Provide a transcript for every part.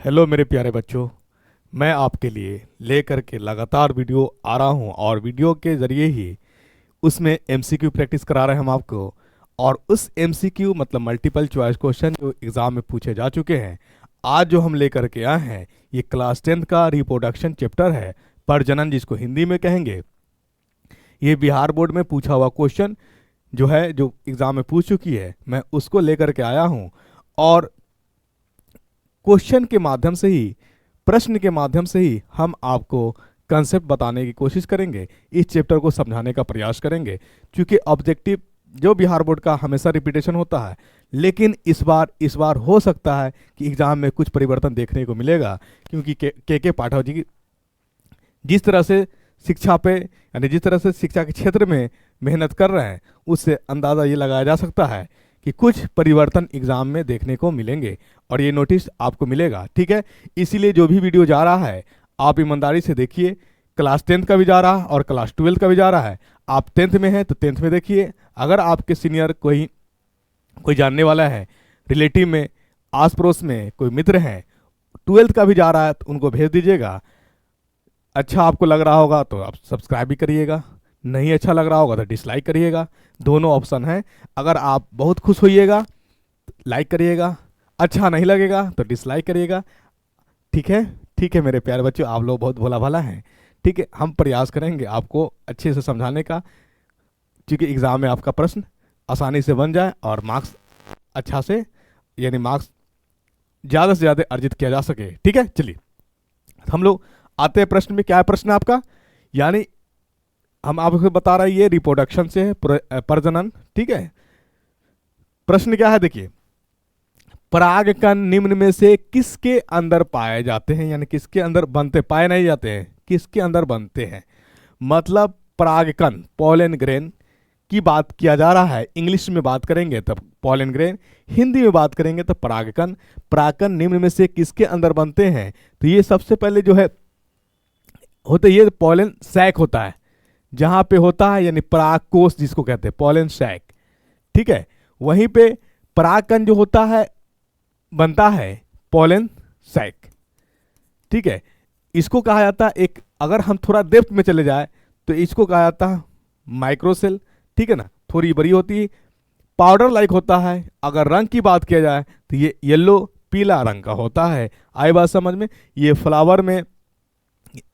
Hello मेरे प्यारे बच्चों। मैं आपके लिए लेकर के लगातार वीडियो आ रहा हूं और वीडियो के ज़रिए ही उसमें एमसीक्यू प्रैक्टिस करा रहे हैं हम आपको। और उस एमसीक्यू मतलब मल्टीपल चॉइस क्वेश्चन जो एग्ज़ाम में पूछे जा चुके हैं, आज जो हम लेकर के आए हैं ये क्लास 10th का रिप्रोडक्शन चैप्टर है, प्रजनन जिसको हिंदी में कहेंगे। ये बिहार बोर्ड में पूछा हुआ क्वेश्चन जो है, जो एग्ज़ाम में पूछ चुकी है, मैं उसको लेकर के आया हूँ। और क्वेश्चन के माध्यम से ही, प्रश्न के माध्यम से ही हम आपको कंसेप्ट बताने की कोशिश करेंगे, इस चैप्टर को समझाने का प्रयास करेंगे। क्योंकि ऑब्जेक्टिव जो बिहार बोर्ड का हमेशा रिपीटेशन होता है, लेकिन इस बार हो सकता है कि एग्जाम में कुछ परिवर्तन देखने को मिलेगा। क्योंकि के पाठक जी जिस तरह से शिक्षा पे यानी जिस तरह से शिक्षा के क्षेत्र में मेहनत कर रहे हैं, उससे अंदाज़ा ये लगाया जा सकता है कि कुछ परिवर्तन एग्जाम में देखने को मिलेंगे और ये नोटिस आपको मिलेगा। ठीक है, इसीलिए जो भी वीडियो जा रहा है आप ईमानदारी से देखिए। क्लास 10th का भी जा रहा है और क्लास 12th का भी जा रहा है। आप 10th में हैं तो 10th में देखिए। अगर आपके सीनियर कोई जानने वाला है, रिलेटिव में, आस पड़ोस में कोई मित्र हैं, 12th का भी जा रहा है तो उनको भेज दीजिएगा। अच्छा आपको लग रहा होगा तो आप सब्सक्राइब भी करिएगा, नहीं अच्छा लग रहा होगा तो डिसलाइक करिएगा। दोनों ऑप्शन हैं। अगर आप बहुत खुश होइएगा तो लाइक करिएगा, अच्छा नहीं लगेगा तो डिसलाइक करिएगा। ठीक है, ठीक है मेरे प्यारे बच्चों, आप लोग बहुत भोला भाला हैं। ठीक है, हम प्रयास करेंगे आपको अच्छे से समझाने का, क्योंकि एग्ज़ाम में आपका प्रश्न आसानी से बन जाए और मार्क्स अच्छा से यानी मार्क्स ज़्यादा से ज़्यादा अर्जित किया जा सके। ठीक है, चलिए हम लोग आते हैं प्रश्न में। क्या है प्रश्न आपका? यानी हम आपको बता रहे हैं ये रिप्रोडक्शन से है, प्रजनन। ठीक है, प्रश्न क्या है देखिए, परागकण निम्न में से किसके अंदर पाए जाते हैं? यानी किसके अंदर बनते, पाए नहीं जाते हैं, किसके अंदर बनते हैं। मतलब परागकण, पॉलन ग्रेन की बात किया जा रहा है। इंग्लिश में बात करेंगे तब पॉलन ग्रेन, हिंदी में बात करेंगे तो परागकण। परागकण निम्न में से किसके अंदर बनते हैं? तो ये सबसे पहले जो है होता है, ये पॉलन सैक होता है जहां पे होता है, यानी परागकोश जिसको कहते हैं, पॉलन सैक। ठीक है, वहीं पे परागकण जो होता है बनता है पॉलन सैक। ठीक है, इसको कहा जाता है एक, अगर हम थोड़ा डेप्थ में चले जाए तो इसको कहा जाता है माइक्रोसेल। ठीक है ना, थोड़ी बड़ी होती है, पाउडर लाइक होता है। अगर रंग की बात किया जाए तो ये येलो पीला रंग का होता है। आई बात समझ में? ये फ्लावर में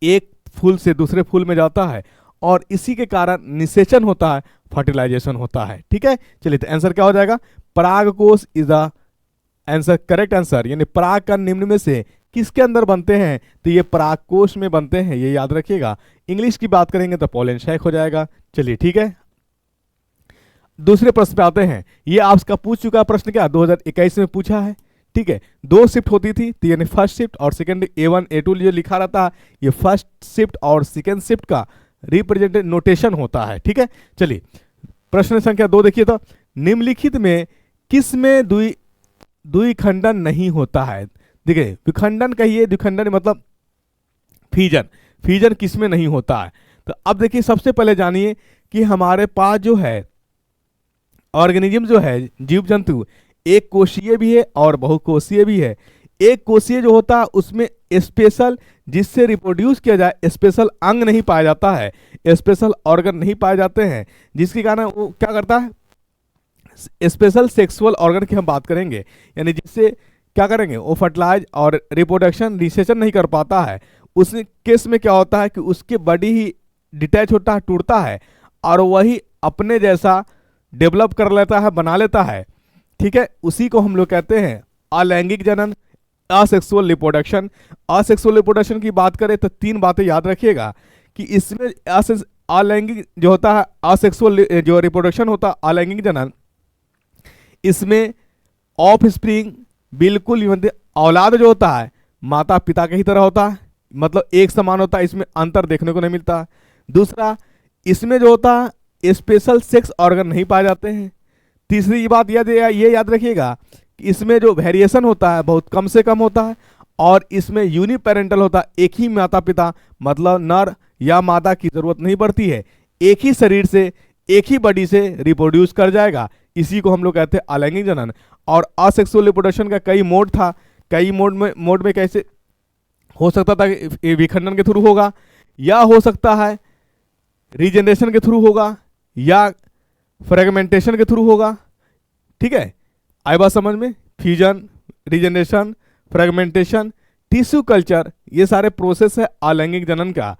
एक फूल से दूसरे फूल में जाता है और इसी के कारण निषेचन होता है, फर्टिलाइजेशन होता है। ठीक है, चलिए तो आंसर क्या हो जाएगा? परागकोश is the answer, correct answer. यानी परागकण निम्न में से किसके अंदर बनते हैं? तो ये परागकोश में बनते हैं, ये याद रखिएगा। इंग्लिश की बात करेंगे तो पॉलन सैक हो जाएगा। चलिए ठीक है, दूसरे प्रश्न पे आते हैं। ये आपका पूछ चुका प्रश्न, क्या 2021 में पूछा है। ठीक है, 2 शिफ्ट होती थी, तो यानी फर्स्ट शिफ्ट और सेकंड, A1 A2 जो लिखा रहता है, ये फर्स्ट शिफ्ट और सेकंड शिफ्ट का रिप्रेजेंटेटिव नोटेशन होता है। ठीक है, चलिए प्रश्न संख्या 2 देखिए तो, निम्नलिखित में किस में द्विखंडन नहीं होता है? देखिए विखंडन कहिए, द्विखंडन मतलब फीजन, फीजन किस में नहीं होता है? तो अब देखिए सबसे पहले जानिए कि हमारे पास जो है ऑर्गेनिज्म जो है, जीव जंतु, एक कोशीय भी है और बहुकोशीय भी है। एक कोशीय जो होता है उसमें स्पेशल, जिससे रिप्रोड्यूस किया जाए, स्पेशल अंग नहीं पाया जाता है, स्पेशल ऑर्गन नहीं पाए जाते हैं, जिसके कारण वो क्या करता है, स्पेशल सेक्सुअल ऑर्गन की हम बात करेंगे, यानी जिससे क्या करेंगे, वो फर्टिलाइज और रिप्रोडक्शन, रिसेशन नहीं कर पाता है। उस केस में क्या होता है कि उसके बॉडी ही डिटैच होता है, टूटता है और वही अपने जैसा डेवलप कर लेता है, बना लेता है। ठीक है, उसी को हम लोग कहते हैं अलैंगिक जनन, असेक्सुअल रिप्रोडक्शन। असेक्सुअल रिप्रोडक्शन की बात करें तो 3 बातें याद रखिएगा कि इसमें अलैंगिक जो होता है, असेक्सुअल जो रिप्रोडक्शन होता है, अलैंगिक जनन, इसमें ऑफ स्प्रिंग बिल्कुल औलाद जो होता है माता पिता के ही तरह होता है, मतलब एक समान होता है, इसमें अंतर देखने को नहीं मिलता। दूसरा, इसमें जो होता है स्पेशल सेक्स ऑर्गन नहीं पाए जाते हैं। तीसरी बात ये याद रखिएगा कि इसमें जो वेरिएशन होता है बहुत कम से कम होता है और इसमें यूनिपेरेंटल होता है, एक ही माता पिता, मतलब नर या मादा की जरूरत नहीं पड़ती है, एक ही शरीर से, एक ही बॉडी से रिप्रोड्यूस कर जाएगा। इसी को हम लोग कहते हैं अलैंगिक जनन। और असेक्सुअल रिप्रोडक्शन का कई मोड था, कई मोड में कैसे हो सकता था कि विखंडन के थ्रू होगा, या हो सकता है रीजनरेशन के थ्रू होगा, या फ्रेगमेंटेशन के थ्रू होगा। ठीक है, आई बात समझ में? Fusion, regeneration, fragmentation, tissue culture, ये सारे प्रोसेस है अलैंगिक जनन का।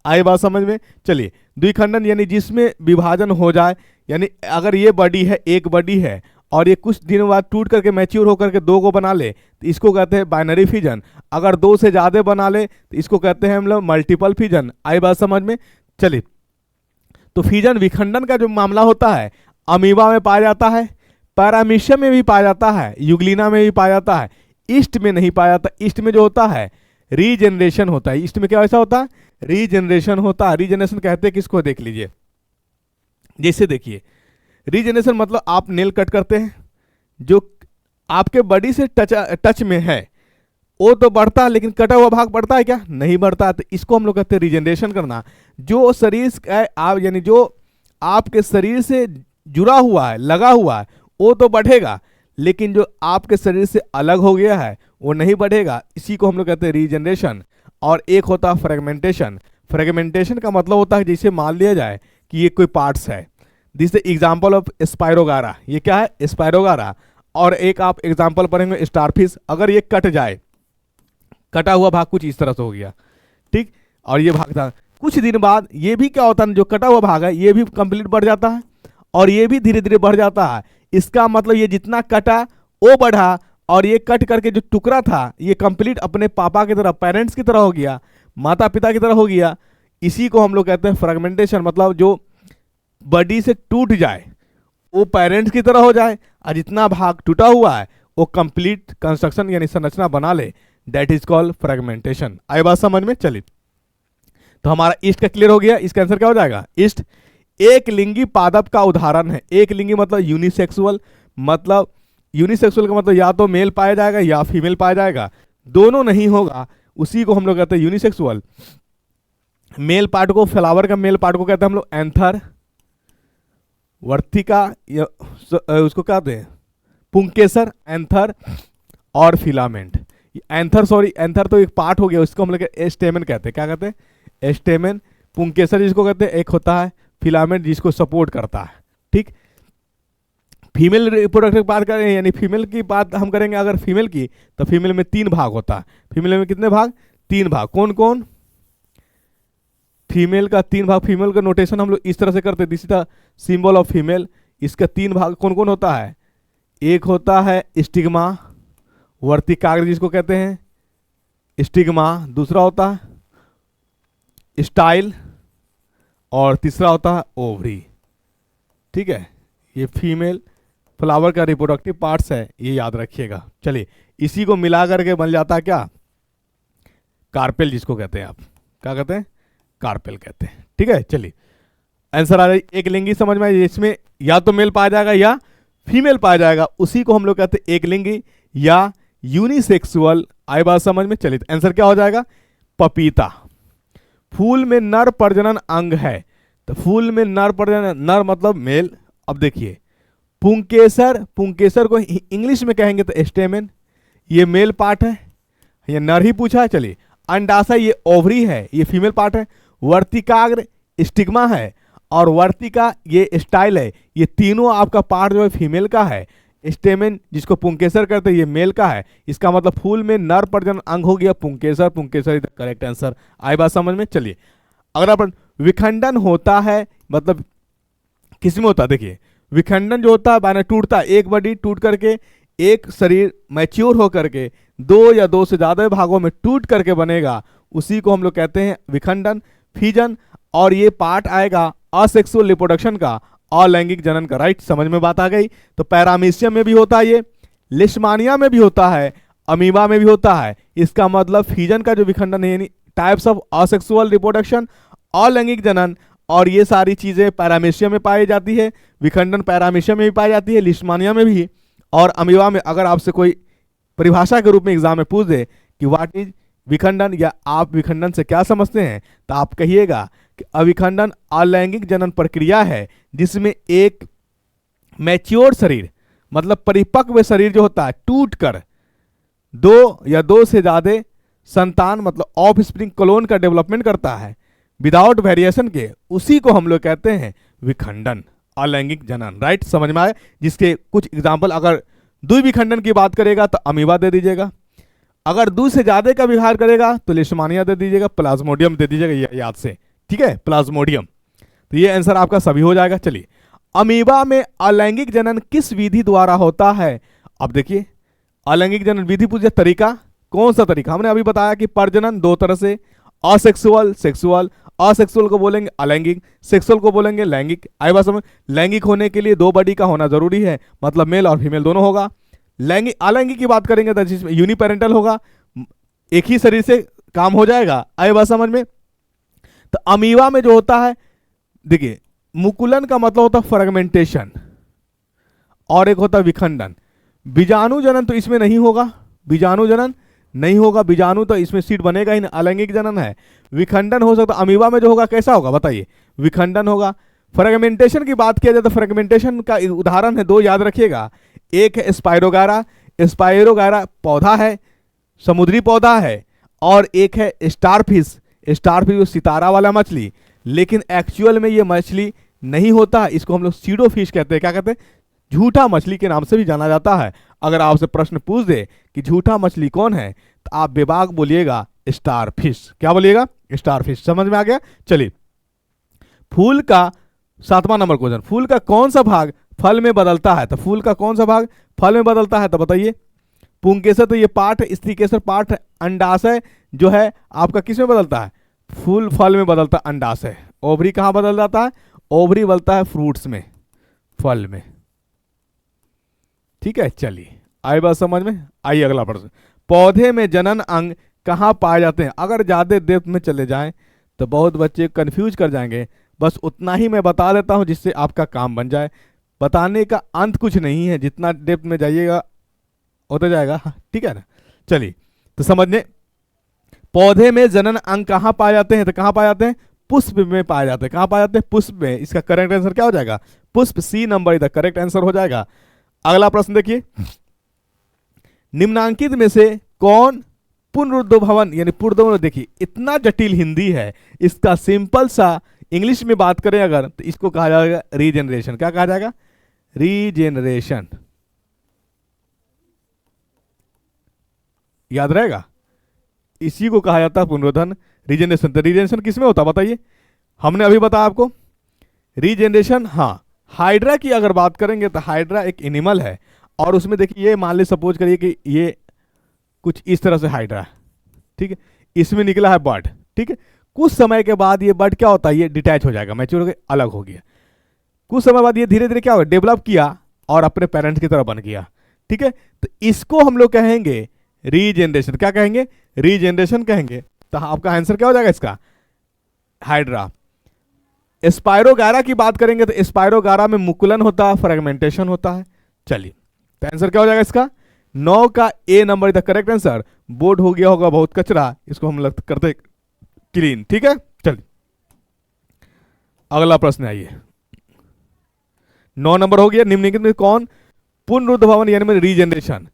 आई बात समझ में? चलिए, द्विखंडन यानी जिसमें विभाजन हो जाए, यानी अगर ये बॉडी है, एक बॉडी है और ये कुछ दिनों बाद टूट करके मैच्योर होकर के दो को बना ले तो इसको कहते हैं बाइनरी फ्यूजन। अगर दो से ज़्यादा बना ले तो इसको कहते हैं हम लोग मल्टीपल फ्यूजन। आई बात समझ में? चलिए, तो फ्यूजन विखंडन का जो मामला होता है अमीबा में पाया जाता है, पैरामीशियम में भी पाया जाता है, यूग्लिना में भी पाया जाता है, ईस्ट में नहीं पाया जाता। ईस्ट में जो होता है रीजनरेशन होता है। ईस्ट में क्या ऐसा होता है? रीजनरेशन होता है। रीजनरेशन कहते हैं किसको, देख लीजिए। जैसे देखिए, रीजनरेशन मतलब आप नेल कट करते हैं, जो आपके बॉडी से टच में है वो तो बढ़ता है, लेकिन कटा हुआ भाग बढ़ता है क्या? नहीं बढ़ता। तो इसको हम लोग कहते हैं रीजनरेशन करना। जो शरीर आप यानी जो आपके शरीर से जुड़ा हुआ है, लगा हुआ है, वो तो बढ़ेगा, लेकिन जो आपके शरीर से अलग हो गया है वो नहीं बढ़ेगा। इसी को हम लोग कहते हैं रीजनरेशन। और एक होता है फ्रेगमेंटेशन। फ्रेगमेंटेशन का मतलब होता है जैसे मान लिया जाए कि ये कोई पार्ट्स है, दिस एग्जाम्पल ऑफ स्पायरोगारा। ये क्या है? स्पायरोगारा। और एक आप एग्जाम्पल पढ़ेंगे स्टारफिश। अगर ये कट जाए, कटा हुआ भाग कुछ इस तरह से हो गया, ठीक, और ये भाग था, कुछ दिन बाद ये भी क्या होता है, जो कटा हुआ भाग है ये भी कंप्लीट बढ़ जाता है और ये भी धीरे धीरे बढ़ जाता है। इसका मतलब ये जितना कटा वो बढ़ा, और ये कट करके जो टुकड़ा था ये कंप्लीट अपने पापा की तरह, पेरेंट्स की तरह हो गया, माता पिता की तरह हो गया। इसी को हम लोग कहते हैं फ्रेगमेंटेशन। मतलब जो बॉडी से टूट जाए वो पेरेंट्स की तरह हो जाए, और जितना भाग टूटा हुआ है वो कंप्लीट कंस्ट्रक्शन यानी संरचना बना ले, दैट इज कॉल्ड फ्रेगमेंटेशन। आई बात समझ में? चलिए, तो हमारा ईस्ट का क्लियर हो गया। इसका आंसर क्या हो जाएगा? ईस्ट एक लिंगी पादप का उदाहरण है। एक लिंगी मतलब यूनिसेक्सुअल। मतलब यूनिसेक्सुअल का मतलब या तो मेल पाया जाएगा या फीमेल पाया जाएगा, दोनों नहीं होगा, उसी को हम लोग कहते हैं यूनिसेक्सुअल। मेल पार्ट को, फ्लावर का मेल पार्ट को कहते हैं हम लोग एंथर, वर्तिका, उसको कहते हैं पुंकेसर, एंथर और फिलामेंट। एंथर तो एक पार्ट हो गया, उसको हम लोग एस्टेमन कहते हैं। क्या कहते हैं? एस्टेमन। पुंकेसर जिसको कहते हैं, एक होता है फिलामेंट जिसको सपोर्ट करता है। ठीक, फीमेल रिप्रोडक्टिव बात करें, यानी फीमेल की बात हम करेंगे अगर फीमेल की, तो फीमेल में 3 भाग होता है। फीमेल में कितने भाग? 3 भाग। कौन कौन? फीमेल का 3 भाग। फीमेल का नोटेशन हम लोग इस तरह से करते हैं, this is the symbol of female. इसका 3 भाग कौन कौन होता है? एक होता है स्टिग्मा, वर्तिकाग्र जिसको कहते हैं स्टिग्मा, दूसरा होता है स्टाइल, और तीसरा होता है ओवरी। ठीक है, ये फीमेल फ्लावर का रिप्रोडक्टिव पार्ट्स है, ये याद रखिएगा। चलिए, इसी को मिला करके बन जाता है क्या? कार्पेल जिसको कहते हैं आप। क्या कहते हैं? कार्पेल कहते हैं। ठीक है, चलिए आंसर आ रहा है एक लिंगी। समझ में आया? इसमें या तो मेल पाया जाएगा या फीमेल पाया जाएगा, उसी को हम लोग कहते हैं एक लिंगी या यूनिसेक्सुअल। आई बात समझ में? चलिए, आंसर क्या हो जाएगा? पपीता। फूल में नर प्रजनन अंग है, तो फूल में नर प्रजनन, नर मतलब मेल। अब देखिए, पुंकेसर को इंग्लिश में कहेंगे तो स्टेमेन, ये मेल पार्ट है, ये नर ही पूछा है। चलिए, अंडाशय ये ओवरी है, ये फीमेल पार्ट है। वर्तिकाग्र स्टिग्मा है, और वर्तिका ये स्टाइल है। ये तीनों आपका पार्ट जो है फीमेल का है। स्टेमेन जिसको पुंकेसर करते हैं ये मेल का है। इसका मतलब फूल में नर प्रजनन अंग हो गया पुंकेसर। पुंकेसर इज द करेक्ट आंसर। आई बात समझ में? चलिए, अगर अपन विखंडन होता है मतलब किस में होता है? देखिए, विखंडन जो होता है माने टूटता है, एक बॉडी टूट करके एक शरीर मैच्योर होकर के 2 या 2 से ज़्यादा भागों में टूट करके बनेगा, उसी को हम लोग कहते हैं विखंडन, फ्यूजन। और ये पार्ट आएगा असेक्सुअल रिप्रोडक्शन का, अलैंगिक जनन का। राइट, समझ में बात आ गई? तो पैरामीशियम में भी होता है, ये लिस्मानिया में भी होता है, अमीबा में भी होता है। इसका मतलब फ्यूजन का जो विखंडन है यानी टाइप्स ऑफ असेक्सुअल रिप्रोडक्शन, अलैंगिक जनन, और ये सारी चीज़ें पैरामीशियम में पाई जाती है। विखंडन पैरामीशियम में भी पाई जाती है, लिस्मानिया में भी, और अमीबा में। अगर आपसे कोई परिभाषा के रूप में एग्जाम में पूछ दे कि व्हाट इज विखंडन या आप विखंडन से क्या समझते हैं, तो आप कहिएगा कि अविखंडन अलैंगिक जनन प्रक्रिया है जिसमें एक मैच्योर शरीर मतलब परिपक्व शरीर जो होता है टूट कर दो या दो से ज्यादा संतान मतलब ऑफ स्प्रिंग क्लोन का डेवलपमेंट करता है विदाउट वेरिएशन के, उसी को हम लोग कहते हैं विखंडन, अलैंगिक जनन। राइट, समझ में आए? जिसके कुछ एग्जाम्पल, अगर द्विविखंडन की बात करेगा तो अमीबा दे दीजिएगा, अगर दो से ज्यादा का विहार करेगा तो लिशमानिया दे दीजिएगा, प्लाज्मोडियम दे दीजिएगा याद से, ठीक है, प्लाज्मोडियम। तो ये आंसर आपका सभी हो जाएगा। चलिए, अमीबा में अलैंगिक जनन किस विधि द्वारा होता है? अब देखिए, अलैंगिक जनन विधि पूछे, तरीका कौन सा तरीका? हमने अभी बताया कि प्रजनन दो तरह से, असेक्सुअल, सेक्सुअल। असेक्सुअल को बोलेंगे अलैंगिक, सेक्सुअल को बोलेंगे लैंगिक। आई बात समझ? लैंगिक होने के लिए दो बॉडी का होना जरूरी है, मतलब मेल और फीमेल दोनों होगा। लैंगिक अलैंगिक की बात करेंगे तो जिसमें यूनिपेरेंटल होगा, एक ही शरीर से काम हो जाएगा। आई बात समझ में? तो अमीबा में जो होता है, देखिए, मुकुलन का मतलब होता है फ्रेगमेंटेशन और एक होता है विखंडन। बीजाणु जनन तो इसमें नहीं होगा, बीजाणु जनन नहीं होगा, बीजाणु तो इसमें सीड बनेगा ही नहीं, अलैंगिक जनन है। विखंडन हो सकता, अमीबा में जो होगा कैसा होगा बताइए? विखंडन होगा। फ्रेगमेंटेशन की बात किया जाए तो फ्रेगमेंटेशन का उदाहरण है दो, याद रखिएगा। एक है स्पाइरोगारा, स्पाइरोगारा पौधा है, समुद्री पौधा है, और एक है स्टारफिश, स्टारफिश सितारा वाला मछली, लेकिन एक्चुअल में ये मछली नहीं होता, इसको हम लोग सीडोफिश कहते हैं। क्या कहते हैं? झूठा मछली के नाम से भी जाना जाता है। अगर आपसे प्रश्न पूछ दे कि झूठा मछली कौन है, तो आप बेबाक बोलिएगा स्टारफिश। क्या बोलिएगा? स्टारफिश। समझ में आ गया? चलिए, फूल का 7वां नंबर क्वेश्चन, फूल का कौन सा भाग फल में बदलता है? तो फूल का कौन सा भाग फल में बदलता है, तो बताइए। पुंकेसर तो ये पार्ट है, स्त्रीकेसर पार्ट है, अंडाशय जो है आपका किस में बदलता है? फूल फल में बदलता है, अंडाशय। ओवरी कहां बदल जाता है? ओवरी बदलता है फ्रूट्स में, फल में। ठीक है, चलिए, आई बात समझ में? आइए अगला प्रश्न, पौधे में जनन अंग कहाँ पाए जाते हैं? अगर ज्यादा डेप्थ में चले जाएं तो बहुत बच्चे कंफ्यूज कर जाएंगे, बस उतना ही मैं बता देता हूं जिससे आपका काम बन जाए। बताने का अंत कुछ नहीं है, जितना डेप्थ में जाइएगा होता जाएगा। ठीक है ना? चलिए, तो समझने, पौधे में जनन अंग कहाँ पाए जाते हैं? तो कहाँ पाए जाते हैं? पुष्प में पाए जाते हैं। कहाँ पाए जाते हैं? पुष्प में। इसका करेक्ट आंसर क्या हो जाएगा? पुष्प। सी नंबर इधर करेक्ट आंसर हो जाएगा। अगला प्रश्न देखिए, निम्नांकित में से कौन पुनरुद्भवन यानी पुनरुद्भवन, देखिए इतना जटिल हिंदी है, इसका सिंपल सा इंग्लिश में बात करें अगर, तो इसको कहा जाएगा रीजेनरेशन। क्या कहा जाएगा? रीजेनरेशन। याद रहेगा, इसी को कहा जाता है पुनरुत्थान, रीजेनरेशन। तो रीजेनरेशन किसमें होता है बताइए? हमने अभी बताया आपको रीजेनरेशन। हाँ, हाइड्रा की अगर बात करेंगे तो हाइड्रा एक एनिमल है, और उसमें देखिए ये मान ली सपोज करिए कि ये कुछ इस तरह से हाइड्रा है, ठीक है, इसमें निकला है बर्ड, ठीक है। कुछ समय के बाद ये बर्ड क्या होता है? ये डिटैच हो जाएगा, मैच्योर होकर अलग हो गया। कुछ समय बाद ये धीरे धीरे क्या हो गया? डेवलप किया और अपने पेरेंट्स की तरह बन गया, ठीक है। तो इसको हम लोग कहेंगे रीजेनरेशन। क्या कहेंगे? रीजेनरेशन कहेंगे। तो आपका आंसर क्या हो जाएगा इसका? हाइड्रा। स्पाइरोगारा की बात करेंगे तो स्पाइरोगारा में मुकुलन होता है, फ्रेगमेंटेशन होता है। चलिए, तो आंसर क्या हो जाएगा इसका? 9 का A number is the correct answer. Board हो गया होगा बहुत कचरा, इसको हम लोग करते क्लीन, ठीक है। चलिए, अगला प्रश्न आइए। 9 नंबर हो गया, निम्नलिखित में कौन पुनरुद्भवन यानी रीजेनरेशन।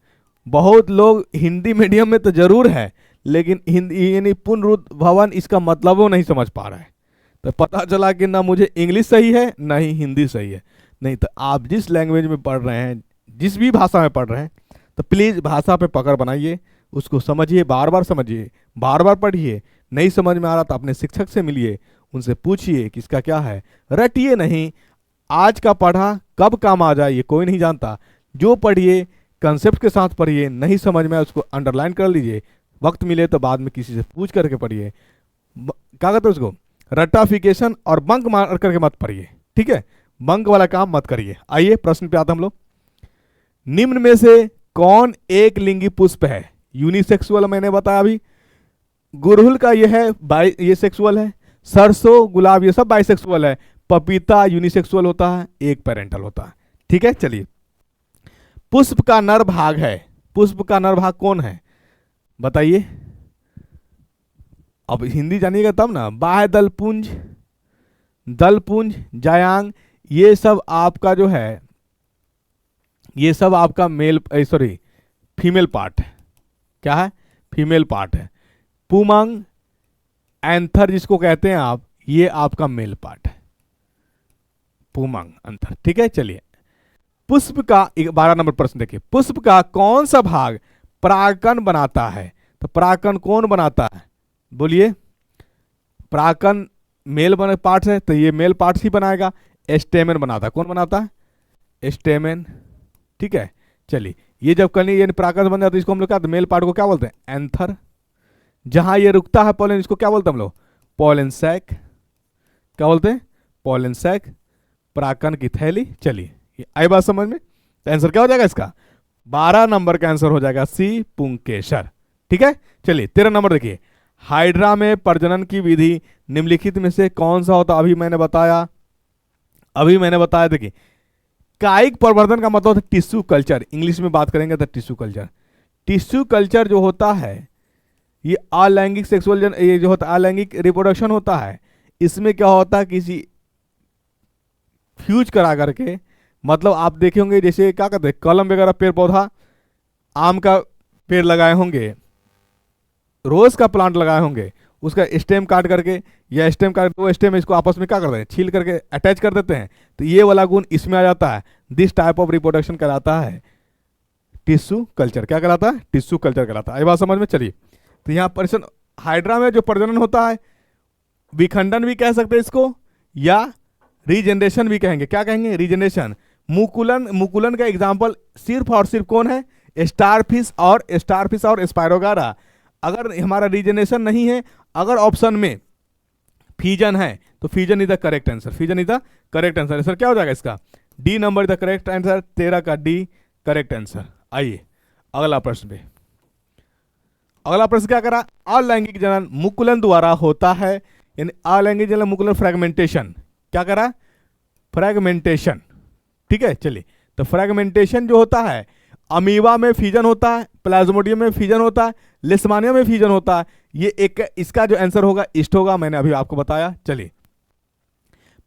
बहुत लोग हिंदी मीडियम में तो जरूर है, लेकिन हिंदी यानी पुनरुद्भवन इसका मतलब वो नहीं समझ पा रहा है। तो पता चला कि ना मुझे इंग्लिश सही है ना ही हिंदी सही है। नहीं तो आप जिस लैंग्वेज में पढ़ रहे हैं, जिस भी भाषा में पढ़ रहे हैं, तो प्लीज़ भाषा पे पकड़ बनाइए, उसको समझिए, बार बार समझिए, बार बार पढ़िए। नहीं समझ में आ रहा तो अपने शिक्षक से मिलिए, उनसे पूछिए कि इसका क्या है। रटिए नहीं, आज का पढ़ा कब काम आ जाए ये कोई नहीं जानता। जो पढ़िए कंसेप्ट के साथ पढ़िए, नहीं समझ में आए उसको अंडरलाइन कर लीजिए, वक्त मिले तो बाद में किसी से पूछ करके पढ़िए। क्या कहते हैं उसको? रटाफिकेशन और बंक मार करके मत पढ़िए, ठीक है, बंक वाला काम मत करिए। आइए प्रश्न पे आते हम लोग। निम्न में से कौन एक लिंगी पुष्प है? यूनिसेक्सुअल मैंने बताया अभी, गुड़हल का ये है ये सेक्सुअल है, सरसों गुलाब ये सब बाइसेक्सुअल है, पपीता यूनिसेक्सुअल होता है, एक पेरेंटल होता है, ठीक है। चलिए, पुष्प का नर भाग है, पुष्प का नर भाग कौन है बताइए? अब हिंदी जानिएगा तब ना। बाह्य दलपुंज, दलपुंज, जायांग, ये सब आपका जो है, ये सब आपका मेल सॉरी फीमेल पार्ट है, क्या है, फीमेल पार्ट है। पुमंग, एंथर जिसको कहते हैं आप, ये आपका मेल पार्ट है, पुमंग एंथर। ठीक है, चलिए पुष्प का 12 नंबर प्रश्न देखिए, पुष्प का कौन सा भाग परागकण बनाता है? तो परागकण कौन बनाता है, बोलिए। परागकण मेल बने पार्ट है, तो ये मेल पार्ट ही बनाएगा। स्टेमेन बनाता है, कौन बनाता है, स्टेमेन। ठीक है, चलिए ये जब कली यानी परागकण बन जाता है, इसको हम लोग क्या, मेल पार्ट को क्या बोलते हैं, एंथर। जहां ये रुकता है पॉलन, इसको क्या बोलते हैं हम लोग, पॉलन सैक। क्या बोलते हैं, पॉलन सैक, परागकण की थैली। चलिए ये आई बात समझ में। तो आंसर क्या हो जाएगा इसका, 12 नंबर का आंसर हो जाएगा सी, पुंकेसर। ठीक है, चलिए 13 नंबर देखिए, हाइड्रा में प्रजनन की विधि निम्नलिखित में से कौन सा होता, अभी मैंने बताया देखिए, कायिक प्रवर्धन का मतलब है टिश्यू कल्चर, इंग्लिश में बात करेंगे तो टिश्यू कल्चर। टिश्यू कल्चर जो होता है ये अलैंगिक सेक्सुअल ये जो होता है अलैंगिक रिप्रोडक्शन होता है। इसमें क्या होता है, किसी फ्यूज करा करके, मतलब आप देखे होंगे जैसे क्या कहते हैं, कलम वगैरह पेड़ पौधा, आम का पेड़ लगाए होंगे, रोज का प्लांट लगाए होंगे, उसका स्टेम काट करके या स्टेम काट, दो स्टेम इसको आपस में क्या करते हैं, छील करके अटैच कर देते हैं, तो ये वाला गुण इसमें आ जाता है। दिस टाइप ऑफ रिप्रोडक्शन कहलाता है टिश्यू कल्चर। क्या कहलाता है, टिश्यू कल्चर कहलाता है। ये बात समझ में। चलिए तो यहाँ पर हाइड्रा में जो प्रजनन होता है, विखंडन भी कह सकते हैं इसको, या रीजनरेशन भी कहेंगे। क्या कहेंगे, रीजनरेशन। मुकुलन का एग्जाम्पल सिर्फ और सिर्फ कौन है, स्टारफिश और स्पायरोगारा। अगर हमारा रीजनरेशन नहीं है, अगर ऑप्शन में फीजन है तो fission is the correct answer, fission is the correct answer. Sir क्या हो जाएगा इसका, D number is the correct answer, 13 का डी करेक्ट आंसर। आइए अगला प्रश्न पे। अगला प्रश्न क्या करा, अलैंगिक जनन मुकुलन द्वारा होता है, यानी अलैंगिक जनन मुकुलन फ्रेगमेंटेशन। क्या करा, फ्रेगमेंटेशन। ठीक है, चलिए तो फ्रेगमेंटेशन जो होता है, अमीबा में फीजन होता है, प्लाज्मोडियम में फीजन होता है, लिस्मानिया में फीजन होता है। ये एक, इसका जो आंसर होगा ईस्ट होगा, मैंने अभी आपको बताया। चलिए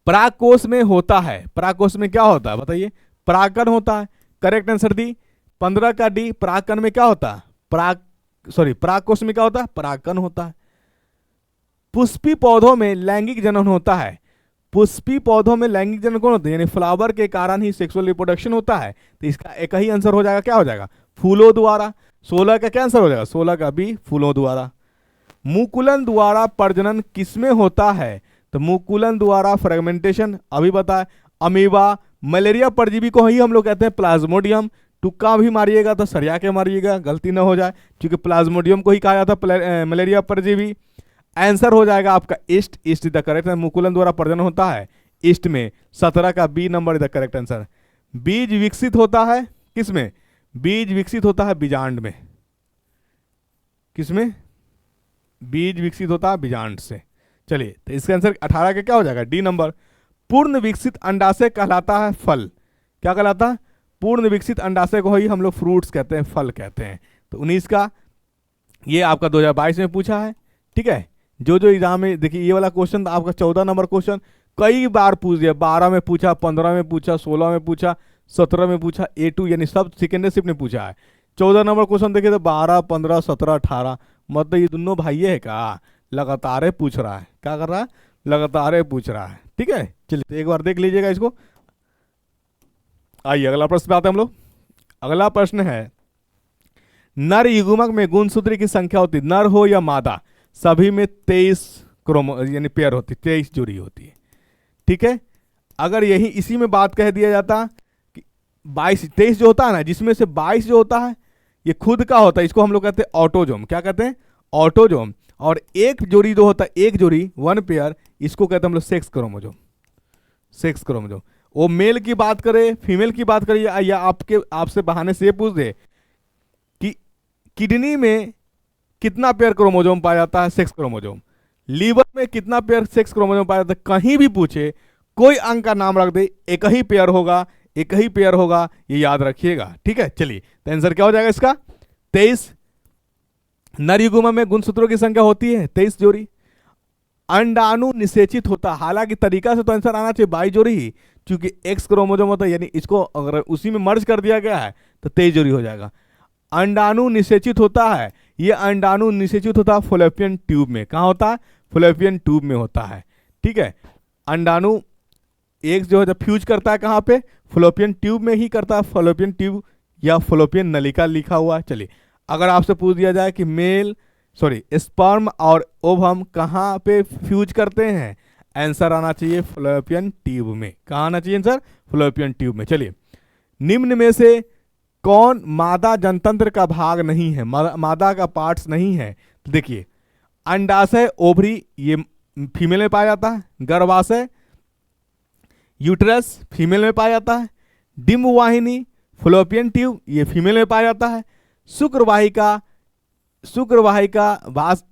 परागकोश में होता है, परागकोश में क्या होता है बताइए, परागकण होता है। करेक्ट आंसर दी 15 का डी। परागकण में क्या होता है, परागकोश में क्या होता है, परागकण होता है। पुष्पी पौधों में लैंगिक जनन होता है, पुष्पी पौधों में लैंगिक जनन कौन होता है, यानी फ्लावर के कारण ही सेक्सुअल रिप्रोडक्शन होता है। तो इसका एक ही आंसर हो जाएगा, क्या हो जाएगा, फूलों द्वारा। 16 का क्या आंसर हो जाएगा, 16 का बी, फूलों द्वारा। मुकुलन द्वारा प्रजनन किसमें होता है, तो मुकुलन द्वारा फ्रेगमेंटेशन, अभी बताए। अमीबा, मलेरिया परजीवी को ही हम लोग कहते हैं प्लाज्मोडियम। तुक्का भी मारिएगा तो सरिया के मारिएगा, गलती ना हो जाए, क्योंकि प्लाज्मोडियम को ही कहा जाता है मलेरिया परजीवी। आंसर हो जाएगा आपका yeast, yeast is the correct. मुकुलन द्वारा प्रजनन होता है ईस्ट में, 17 का B number is the correct answer. बीज विकसित होता है किसमें, बीज विकसित होता है बीजांड में। किसमें, बीज विकसित होता है बीजांड से। चलिए तो इसका आंसर 18 का क्या हो जाएगा, डी नंबर। पूर्ण विकसित अंडाशय कहलाता है फल। क्या कहलाता है, पूर्ण विकसित अंडाशय को ही हम लोग फ्रूट्स कहते हैं, फल कहते हैं। तो 19 का, ये आपका 2022 में पूछा है। ठीक है, जो एग्जाम में देखिए, ये वाला क्वेश्चन आपका 14 नंबर क्वेश्चन कई बार पूछ दिया, 12 में पूछा, 15 में पूछा, 16 में पूछा, 17 में पूछा, A2 यानी सब सेकेंडरी शिफ्ट में पूछा है। 14 नंबर क्वेश्चन देखिए तो 12, 15, 17, 18, मतलब ये दोनों भाई है का लगातार पूछ रहा है। क्या कर रहा है, लगातार पूछ रहा है। ठीक है, चलिए तो एक बार देख लीजिएगा इसको। आइए अगला प्रश्न पे आते हैं हम लोग। अगला प्रश्न है, नर युग्मक में गुणसूत्र की संख्या होती है, नर हो या मादा, सभी में 23 क्रोमो यानी पेयर होती, 23 जोड़ी होती है। ठीक है, अगर यही इसी में बात कह दिया जाता कि 23 जो होता है ना, जिसमें से 22 जो होता है ये खुद का होता है, इसको हम लोग कहते हैं ऑटोजोम। क्या कहते हैं, ऑटोजोम। और एक जोड़ी जो होता है, एक जोड़ी, वन पेयर, इसको कहते हैं हम लोग सेक्स क्रोमोजोम। Sex chromosome. वो मेल की बात करे, फीमेल की बात करे, या आपसे बहाने से ये पूछ दे कि किडनी में कितना पेयर क्रोमोजोम पाया जाता है, सेक्स क्रोमोजोम। लीवर में कितना पेयर सेक्स क्रोमोजोम पाया जाता है, कहीं भी पूछे, कोई अंक का नाम रख दे, एक ही पेयर होगा, एक ही पेयर होगा, ये याद रखिएगा। ठीक है, चलिए तो आंसर क्या हो जाएगा इसका, 23। नर युग्मक में गुणसूत्रों की संख्या होती है 23 जोड़ी। अंडाणु निषेचित होता, हालांकि तरीका से तो आंसर आना चाहिए 22 जोड़ी ही, क्योंकि एक्स क्रोमोजोम होता है, यानी इसको अगर उसी में मर्ज कर दिया गया है तो 23 जोड़ी हो जाएगा। अंडाणु निषेचित होता है, ये अंडाणु निषेचित होता है फॉलोपियन ट्यूब में। कहाँ होता है? फॉलोपियन ट्यूब में होता है। ठीक है, अंडाणु एक जो है जब फ्यूज करता है कहाँ पे? फॉलोपियन ट्यूब में ही करता है। फॉलोपियन ट्यूब या फॉलोपियन नलिका लिखा हुआ है। चलिए, अगर आपसे पूछ दिया जाए कि स्पर्म और ओवम कहाँ पे फ्यूज करते हैं, आंसर आना चाहिए फॉलोपियन ट्यूब में। कहाँ आना चाहिए आंसर? फॉलोपियन ट्यूब में। चलिए, निम्न में से कौन मादा जनतंत्र का भाग नहीं है, मादा का पार्ट्स नहीं है? तो देखिए, अंडाशय, ओवरी ये फीमेल में पाया जाता है। गर्भाशय, यूट्रस फीमेल में पाया जाता है। डिंब वाहिनी, फॉलोपियन ट्यूब ये फीमेल में पाया जाता है। शुक्रवाहिका वास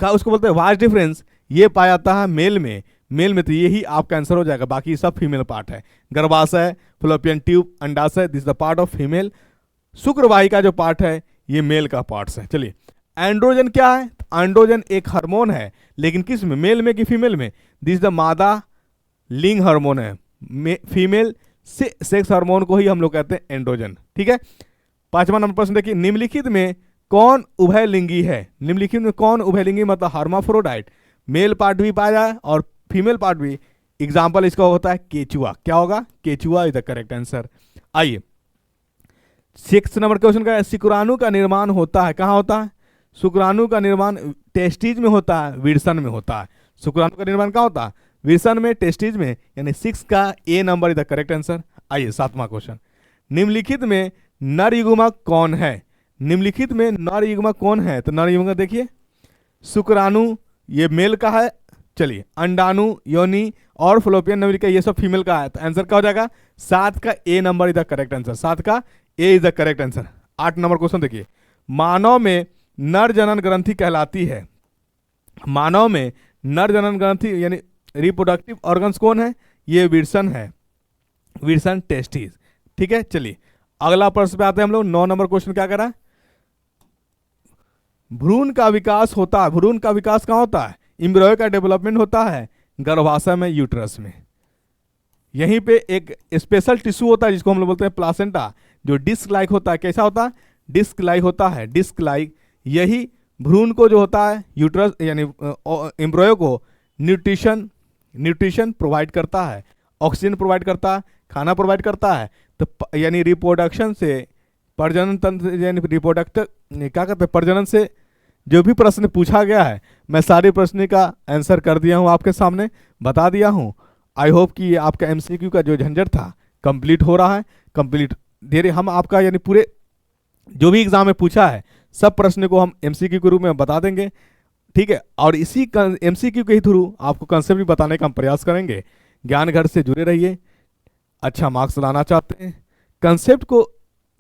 का उसको बोलते हैं वास डिफरेंस, ये पाया जाता है मेल में। तो यही आपका आंसर हो जाएगा, बाकी सब फीमेल पार्ट है। गर्भाशय, फॉलोपियन ट्यूब, अंडाशय, this the part of female. शुक्रवाहिका जो पार्ट है ये मेल का पार्ट्स है। चलिए, एंड्रोजन क्या है? एंड्रोजन एक हार्मोन है, लेकिन किस में? मेल में कि फीमेल में? दिस द मादा लिंग हार्मोन है। फीमेल से सेक्स हार्मोन को ही हम लोग कहते हैं एंड्रोजन। ठीक है, 5वां नंबर प्रश्न देखिए, निम्नलिखित में कौन उभयलिंगी है? निम्नलिखित में कौन उभयलिंगी मतलब हर्माफ्रोडाइट, मेल पार्ट भी पाया जाए और फीमेल पार्ट भी। एग्जाम्पल इसका होता है केचुआ। क्या होगा? केचुआ इज द करेक्ट आंसर। आइए, 6 नंबर क्वेश्चन का, शुक्राणु का निर्माण होता है कहाँ होता है? शुक्राणु का निर्माण टेस्टिज में होता है, विरसन में होता है। शुक्राणु का निर्माण कहाँ होता है? विरसन में, टेस्टिज में, यानी 6 का A number is the correct answer. आइए, 7वां क्वेश्चन, निम्नलिखित में नर युग्मक कौन है? निम्नलिखित में नर युग्मक कौन है? तो नर युग्मक देखिए, शुक्राणु ये मेल का है। चलिए, अंडाणु, योनि और फॉलोपियन नलिका ये सब फीमेल का है। तो आंसर क्या हो जाएगा? 7 का A number is the correct answer. 7 का A is the correct answer. 8 number question देखिए, मानव में नर जनन ग्रंथि कहलाती है। मानव में नर जनन ग्रंथि यानी रिप्रोडक्टिव ऑर्गन्स कौन है? ये विरसन है, विरसन टेस्टिस। ठीक है, चलिए अगला प्रश्न पे आते हैं हम लोग। 9 नंबर क्वेश्चन क्या करा? भ्रूण का विकास होता है। भ्रूण का विकास कहाँ होता है? एम्ब्रियो का डेवलपमेंट होता है गर्भाशय में, यूट्रस में। यहीं पे एक स्पेशल टिश्यू होता है जिसको हम लोग बोलते हैं प्लासेंटा, जो डिस्क लाइक होता है। कैसा होता है? डिस्क लाइक होता है, डिस्क लाइक। यही भ्रूण को जो होता है यूट्रस यानी एम्ब्रियो को न्यूट्रिशन प्रोवाइड करता है, ऑक्सीजन प्रोवाइड करता है, खाना प्रोवाइड करता है। तो यानी रिप्रोडक्शन से, प्रजनन तंत्र यानी रिप्रोडक्ट क्या कहते हैं, प्रजनन से जो भी प्रश्न पूछा गया है मैं सारे प्रश्न का आंसर कर दिया हूँ, आपके सामने बता दिया हूँ। आई होप कि ये आपका एमसीक्यू का जो झंझट था कंप्लीट हो रहा है। कंप्लीट धीरे हम आपका यानी पूरे जो भी एग्जाम में पूछा है सब प्रश्न को हम एमसीक्यू के रूप में बता देंगे। ठीक है, और इसी एमसीक्यू के ही थ्रू आपको कंसेप्ट भी बताने का हम प्रयास करेंगे। ज्ञान घर से जुड़े रहिए। अच्छा मार्क्स लाना चाहते हैं, कंसेप्ट को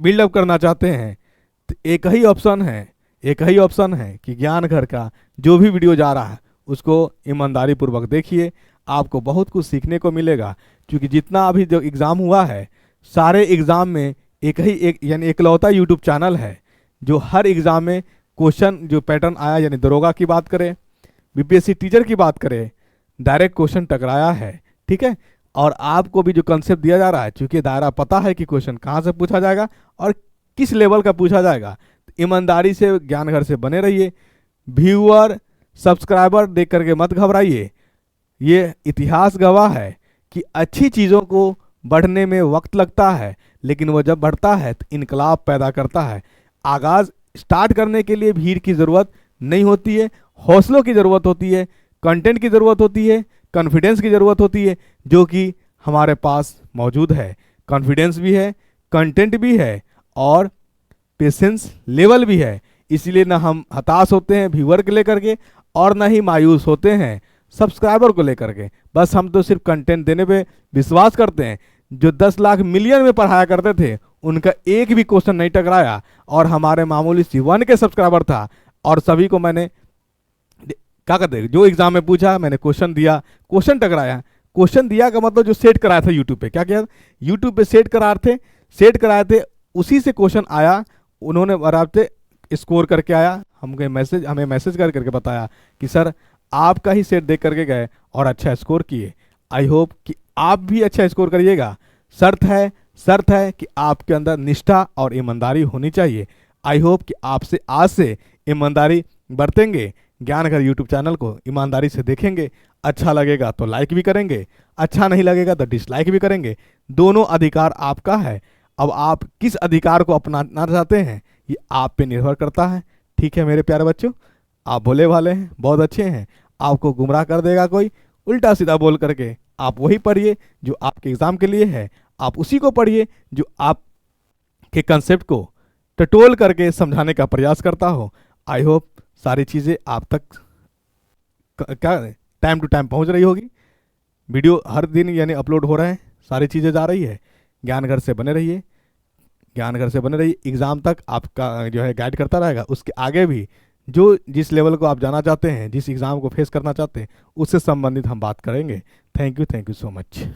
बिल्डअप करना चाहते हैं, तो एक ही ऑप्शन है कि ज्ञान घर का जो भी वीडियो जा रहा है उसको ईमानदारी पूर्वक देखिए। आपको बहुत कुछ सीखने को मिलेगा, क्योंकि जितना अभी जो एग्ज़ाम हुआ है सारे एग्ज़ाम में एक यानी एकलौता यूट्यूब चैनल है जो हर एग्ज़ाम में क्वेश्चन जो पैटर्न आया, यानी दरोगा की बात करें, बीपीएससी टीचर की बात करें, डायरेक्ट क्वेश्चन टकराया है। ठीक है, और आपको भी जो कंसेप्ट दिया जा रहा है, चूंकि दायरा पता है कि क्वेश्चन कहाँ से पूछा जाएगा और किस लेवल का पूछा जाएगा, तो ईमानदारी से ज्ञान घर से बने रहिए। व्यूअर सब्सक्राइबर देख करके मत घबराइए। ये इतिहास गवाह है कि अच्छी चीज़ों को बढ़ने में वक्त लगता है, लेकिन वो जब बढ़ता है तो इनकलाब पैदा करता है। आगाज़ स्टार्ट करने के लिए भीड़ की ज़रूरत नहीं होती है, हौसलों की ज़रूरत होती है, कंटेंट की ज़रूरत होती है, कॉन्फिडेंस की ज़रूरत होती है, जो कि हमारे पास मौजूद है। कॉन्फिडेंस भी है, कंटेंट भी है और पेशेंस लेवल भी है। इसलिए ना हम हताश होते हैं व्यूअर को लेकर के और ना ही मायूस होते हैं सब्सक्राइबर को लेकर के। बस हम तो सिर्फ कंटेंट देने पे विश्वास करते हैं। जो 10 लाख मिलियन में पढ़ाया करते थे उनका एक भी क्वेश्चन नहीं टकराया, और हमारे मामूली सी 1 के सब्सक्राइबर था और सभी को मैंने क्या कहते हैं जो एग्जाम में पूछा मैंने क्वेश्चन दिया, क्वेश्चन टकराया। क्वेश्चन दिया का मतलब जो सेट कराया था यूट्यूब पे, क्या किया यूट्यूब पे सेट कराए थे उसी से क्वेश्चन आया, उन्होंने बराबर स्कोर करके आया। हमें मैसेज कर करके बताया कि सर आपका ही सेट देख करके गए और अच्छा स्कोर किए। आई होप कि आप भी अच्छा स्कोर करिएगा। शर्त है कि आपके अंदर निष्ठा और ईमानदारी होनी चाहिए। आई होप कि आपसे आज से ईमानदारी बरतेंगे, ज्ञानघर यूट्यूब चैनल को ईमानदारी से देखेंगे, अच्छा लगेगा तो लाइक भी करेंगे, अच्छा नहीं लगेगा तो डिसलाइक भी करेंगे। दोनों अधिकार आपका है। अब आप किस अधिकार को अपनाना चाहते हैं ये आप पे निर्भर करता है। ठीक है मेरे प्यारे बच्चों, आप भोले भाले हैं, बहुत अच्छे हैं। आपको गुमराह कर देगा कोई उल्टा सीधा बोल करके, आप वही पढ़िए जो आपके एग्जाम के लिए है, आप उसी को पढ़िए जो आपके कंसेप्ट को टटोल करके समझाने का प्रयास करता हो। आई होप सारी चीज़ें आप तक क्या टाइम टू टाइम पहुंच रही होगी। वीडियो हर दिन यानी अपलोड हो रहे हैं, सारी चीज़ें जा रही है। ज्ञानघर से बने रहिए, ज्ञानघर से बने रहिए। एग्ज़ाम तक आपका जो है गाइड करता रहेगा, उसके आगे भी जो जिस लेवल को आप जाना चाहते हैं, जिस एग्ज़ाम को फेस करना चाहते हैं, उससे संबंधित हम बात करेंगे। Thank you so much.